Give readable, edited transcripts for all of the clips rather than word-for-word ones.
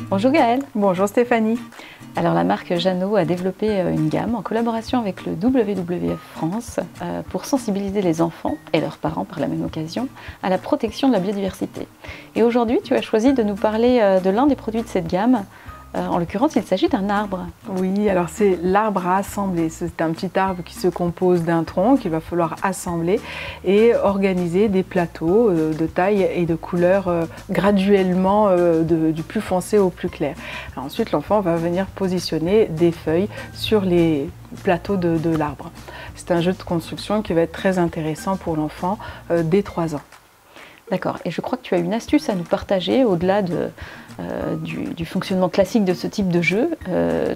Bonjour Gaëlle. Bonjour Stéphanie. Alors la marque Janot a développé une gamme en collaboration avec le WWF France pour sensibiliser les enfants et leurs parents par la même occasion à la protection de la biodiversité. Et aujourd'hui tu as choisi de nous parler de l'un des produits de cette gamme. En l'occurrence, il s'agit d'un arbre. Oui, alors c'est l'arbre à assembler. C'est un petit arbre qui se compose d'un tronc qu'il va falloir assembler et organiser des plateaux de taille et de couleur graduellement du plus foncé au plus clair. Alors ensuite, l'enfant va venir positionner des feuilles sur les plateaux de l'arbre. C'est un jeu de construction qui va être très intéressant pour l'enfant dès 3 ans. D'accord, et je crois que tu as une astuce à nous partager au-delà du fonctionnement classique de ce type de jeu.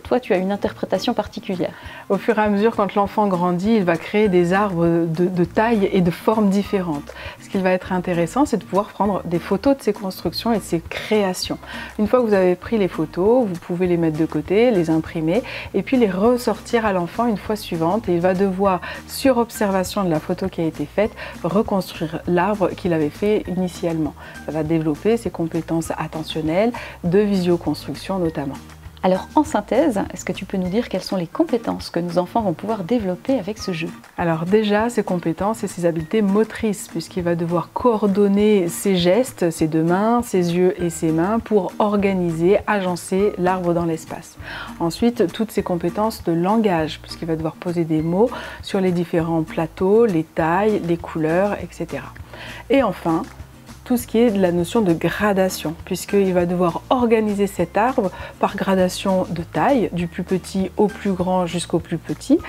Toi, tu as une interprétation particulière. Au fur et à mesure, quand l'enfant grandit, il va créer des arbres de taille et de formes différentes. Ce qui va être intéressant, c'est de pouvoir prendre des photos de ses constructions et de ses créations. Une fois que vous avez pris les photos, vous pouvez les mettre de côté, les imprimer et puis les ressortir à l'enfant une fois suivante. Et il va devoir, sur observation de la photo qui a été faite, reconstruire l'arbre qu'il avait fait initialement. Ça va développer ses compétences attentionnelles, de visioconstruction notamment. Alors en synthèse, est-ce que tu peux nous dire quelles sont les compétences que nos enfants vont pouvoir développer avec ce jeu? Alors déjà, ses compétences et ses habiletés motrices, puisqu'il va devoir coordonner ses gestes, ses deux mains, ses yeux et ses mains pour organiser, agencer l'arbre dans l'espace. Ensuite, toutes ses compétences de langage, puisqu'il va devoir poser des mots sur les différents plateaux, les tailles, les couleurs, etc. Et enfin, tout ce qui est de la notion de gradation, puisqu'il va devoir organiser cet arbre par gradation de taille, du plus petit au plus grand jusqu'au plus petit,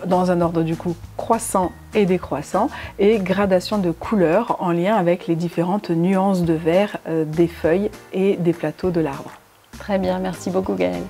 dans un ordre du coup croissant et décroissant, et gradation de couleurs en lien avec les différentes nuances de vert des feuilles et des plateaux de l'arbre. Très bien, merci beaucoup Gaëlle.